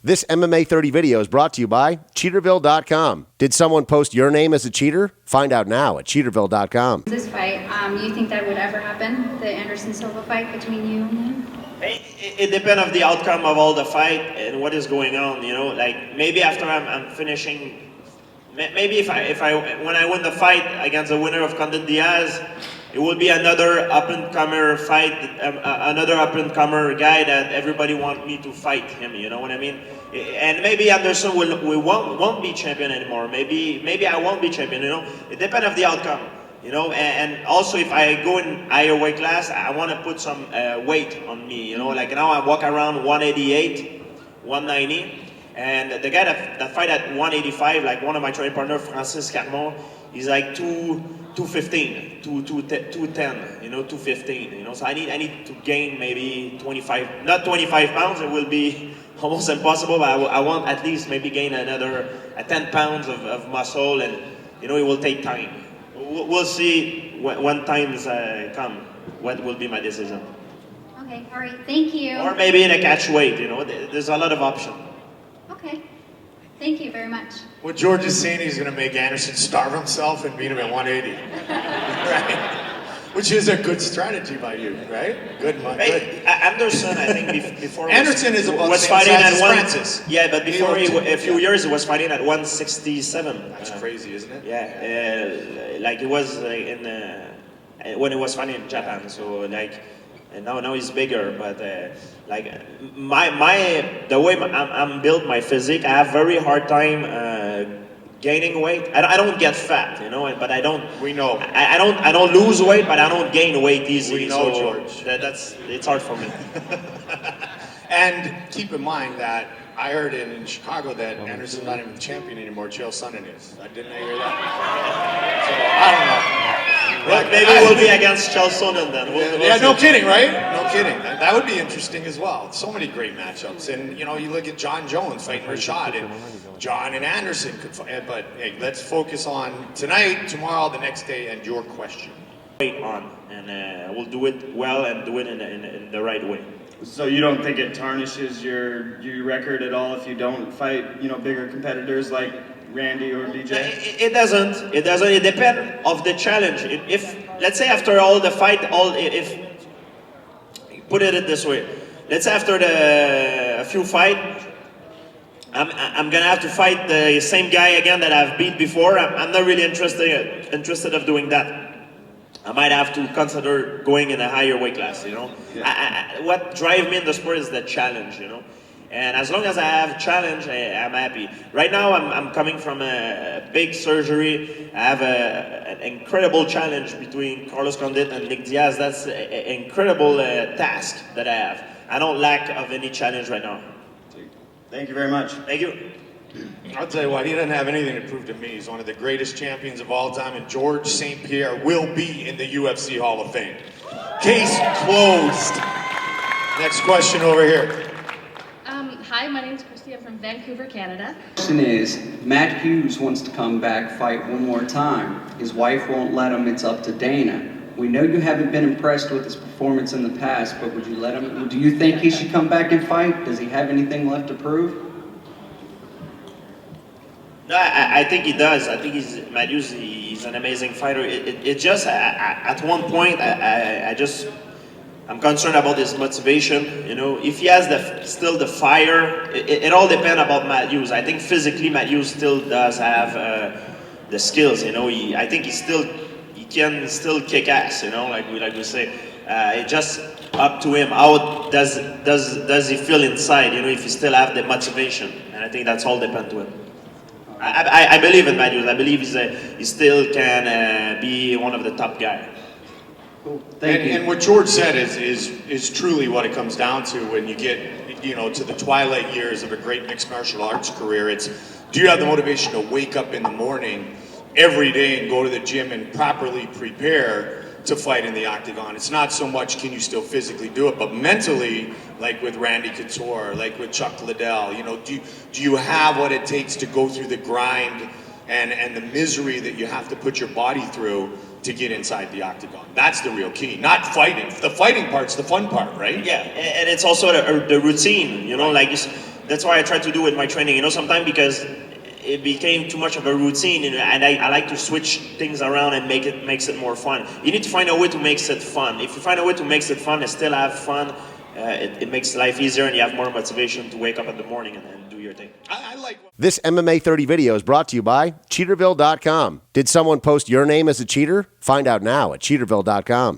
This MMA 30 video is brought to you by Cheaterville.com. Did someone post your name as a cheater? Find out now at Cheaterville.com. This fight, you think that would ever happen? The Anderson Silva fight between you and him? It depends on the outcome of all the fight and what is going on. You know, like maybe after I'm finishing, maybe if when I win the fight against the winner of Condit Diaz, it will be another up-and-comer fight, another up-and-comer guy that everybody want me to fight him, you know what I mean? And maybe Anderson won't be champion anymore. Maybe I won't be champion, you know? It depends on the outcome, you know? And also if I go in higher weight class, I want to put some weight on me, you know? Like now I walk around 188, 190, and the guy that fight at 185, like one of my training partners, Francis Carmon, he's like 210, you know, 215, you know. So I need to gain maybe 25, not 25 pounds. It will be almost impossible, but I want at least maybe gain another 10 pounds of muscle, and you know, it will take time. We'll see when times come what will be my decision. Okay, all right, thank you. Or maybe in a catch weight, you know. There's a lot of options. Okay, thank you very much. What George is saying, he's going to make Anderson starve himself and beat him at 180, right? Which is a good strategy by you, right? Good, good. Anderson, I think before Anderson is about was the fighting same size at as Francis. Yeah, but before a few years, he was fighting at 167. That's crazy, isn't it? Yeah, like it was when he was fighting in Japan. So like. And now he's bigger, but like the way I'm built, my physique, I have very hard time gaining weight. I don't get fat, you know, but I don't. We know. I don't lose weight, but I don't gain weight easily. We know, so George. It's hard for me. And keep in mind that I heard in Chicago that Anderson's not even the champion anymore. Chael Sonnen is. Didn't I hear that? So I don't know. Well, maybe we'll be against Chael Sonnen then. Yeah, no kidding, right? No kidding. That would be interesting as well. So many great matchups. And, you know, you look at John Jones fighting Rashad, and John and Anderson could fight. But, hey, let's focus on tonight, tomorrow, the next day, and your question. Wait on, and we'll do it well and do it in the right way. So you don't think it tarnishes your record at all if you don't fight, you know, bigger competitors like Randy or BJ? It doesn't. It doesn't. It depends of the challenge. If let's say after all the fight, if put it this way, let's say after a few fight, I'm gonna have to fight the same guy again that I've beat before. I'm not really interested of doing that. I might have to consider going in a higher weight class. You know, yeah. What drives me in the sport is the challenge. You know. And as long as I have a challenge, I'm happy. Right now, I'm coming from a big surgery. I have an incredible challenge between Carlos Condit and Nick Diaz. That's an incredible task that I have. I don't lack of any challenge right now. Thank you very much. Thank you. I'll tell you what, he doesn't have anything to prove to me. He's one of the greatest champions of all time, and George St-Pierre will be in the UFC Hall of Fame. Case closed. Next question over here. Hi, my name is Christia from Vancouver, Canada. The question is, Matt Hughes wants to come back, fight one more time. His wife won't let him, it's up to Dana. We know you haven't been impressed with his performance in the past, but would you let him? Do you think he should come back and fight? Does he have anything left to prove? No, I think he does. I think Matt Hughes, he's an amazing fighter. It just, at one point, I'm concerned about his motivation. You know, if he has still the fire, it all depends about Matt Hughes. I think physically Matt Hughes still does have the skills. You know, I think he can still kick ass. You know, like we say. It's just up to him. How does he feel inside? You know, if he still have the motivation, and I think that's all depends to him. I believe in Matt Hughes. I believe he still can be one of the top guys. Cool. Thank you. And what George said is truly what it comes down to when you get, you know, to the twilight years of a great mixed martial arts career. It's, do you have the motivation to wake up in the morning every day and go to the gym and properly prepare to fight in the octagon? It's not so much can you still physically do it, but mentally, like with Randy Couture, like with Chuck Liddell, you know, do you have what it takes to go through the grind and the misery that you have to put your body through to get inside the octagon? That's the real key, not fighting. The fighting part's the fun part, right? Yeah, and it's also the routine, you know, like that's why I try to do with my training. You know, sometimes because it became too much of a routine, and I like to switch things around and makes it more fun. You need to find a way to make it fun. If you find a way to make it fun and still have fun, it makes life easier, and you have more motivation to wake up in the morning and do your thing. I like. This MMA 30 video is brought to you by Cheaterville.com. Did someone post your name as a cheater? Find out now at Cheaterville.com.